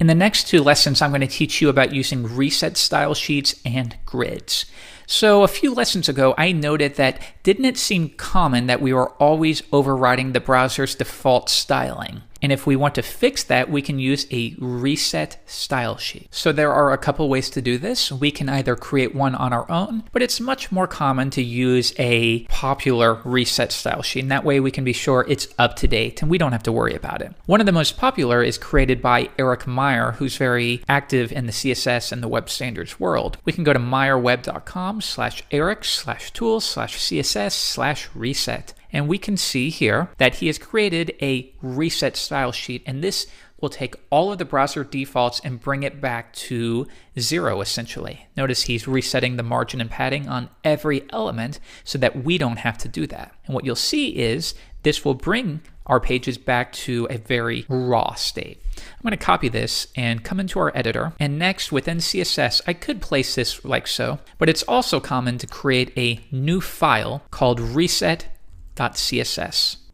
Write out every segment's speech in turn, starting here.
In the next two lessons, I'm going to teach you about using reset style sheets and grids. So a few lessons ago, I noted that didn't it seem common that we were always overriding the browser's default styling? And if we want to fix that, we can use a reset style sheet. So there are a couple ways to do this. We can either create one on our own, but it's much more common to use a popular reset style sheet. And that way we can be sure it's up to date and we don't have to worry about it. One of the most popular is created by Eric Meyer, who's very active in the CSS and the web standards world. We can go to meyerweb.com/eric/tools/css/reset. And we can see here that he has created a reset style sheet, and this will take all of the browser defaults and bring it back to 0 essentially. Notice he's resetting the margin and padding on every element so that we don't have to do that. And what you'll see is this will bring our pages back to a very raw state. I'm going to copy this and come into our editor. And next within CSS, I could place this like so, but it's also common to create a new file called reset.css.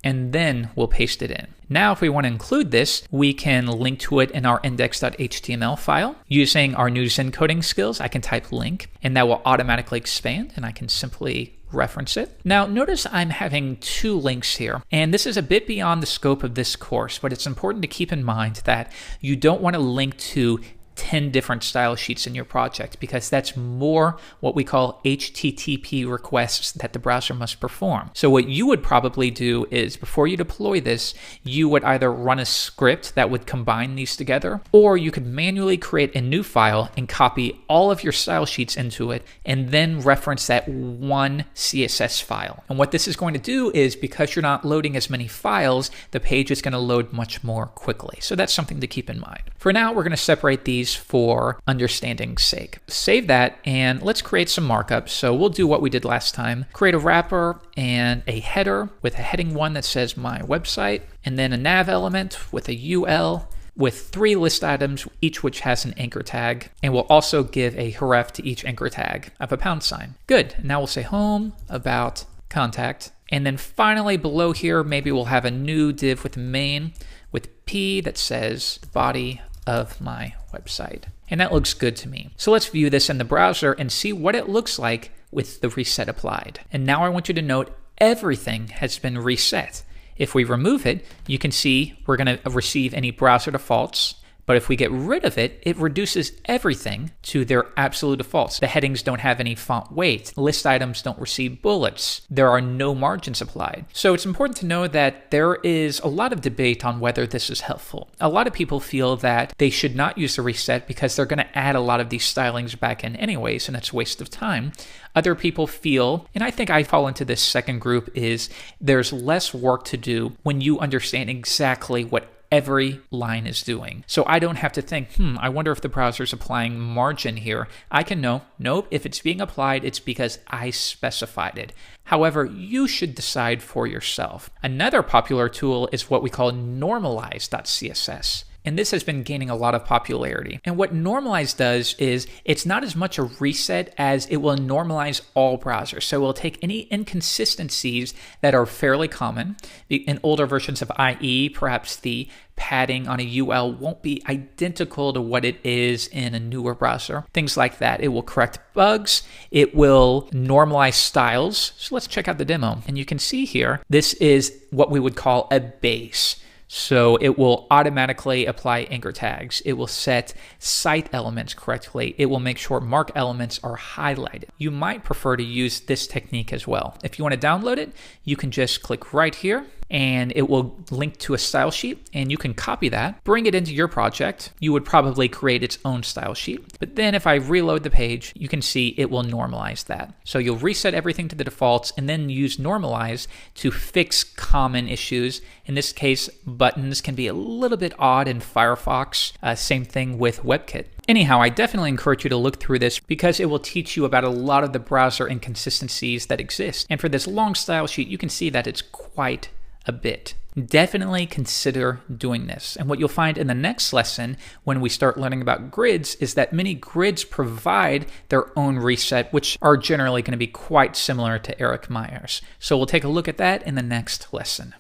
And then we'll paste it in. Now, if we want to include this, we can link to it in our index.html file. Using our new Zen coding skills, I can type link, and that will automatically expand, and I can simply reference it. Now, notice I'm having two links here, and this is a bit beyond the scope of this course, but it's important to keep in mind that you don't want to link to 10 different style sheets in your project because that's more what we call HTTP requests that the browser must perform. So what you would probably do is before you deploy this, you would either run a script that would combine these together, or you could manually create a new file and copy all of your style sheets into it and then reference that one CSS file. And what this is going to do is because you're not loading as many files, the page is going to load much more quickly. So that's something to keep in mind. For now, we're going to separate these for understanding's sake. Save that and let's create some markups. So we'll do what we did last time. Create a wrapper and a header with a heading 1 that says my website, and then a nav element with a UL with 3 list items, each which has an anchor tag. And we'll also give a href to each anchor tag of a £. Good. Now we'll say home, about, contact. And then finally below here, maybe we'll have a new div with main with P that says body of my website. And that looks good to me. So let's view this in the browser and see what it looks like with the reset applied. And now I want you to note everything has been reset. If we remove it, you can see we're going to receive any browser defaults. But if we get rid of it, it reduces everything to their absolute defaults. The headings don't have any font weight. List items don't receive bullets. There are no margins applied. So it's important to know that there is a lot of debate on whether this is helpful. A lot of people feel that they should not use the reset because they're going to add a lot of these stylings back in anyways, and it's a waste of time. Other people feel, and I think I fall into this second group, is there's less work to do when you understand exactly what every line is doing. So I don't have to think, I wonder if the browser's applying margin here. I can know, nope, if it's being applied, it's because I specified it. However, you should decide for yourself. Another popular tool is what we call Normalize.css. And this has been gaining a lot of popularity. And what Normalize does is it's not as much a reset as it will normalize all browsers. So it will take any inconsistencies that are fairly common. In older versions of IE, perhaps the padding on a UL won't be identical to what it is in a newer browser. Things like that. It will correct bugs. It will normalize styles. So let's check out the demo. And you can see here, this is what we would call a base. So it will automatically apply anchor tags. It will set site elements correctly. It will make sure mark elements are highlighted. You might prefer to use this technique as well. If you want to download it, you can just click right here and it will link to a style sheet and you can copy that, bring it into your project. You would probably create its own style sheet. But then if I reload the page, you can see it will normalize that. So you'll reset everything to the defaults and then use Normalize to fix common issues. In this case, buttons can be a little bit odd in Firefox. Same thing with WebKit. Anyhow, I definitely encourage you to look through this because it will teach you about a lot of the browser inconsistencies that exist. And for this long style sheet, you can see that it's quite a bit. Definitely consider doing this. And what you'll find in the next lesson when we start learning about grids is that many grids provide their own reset, which are generally going to be quite similar to Eric Meyer's. So we'll take a look at that in the next lesson.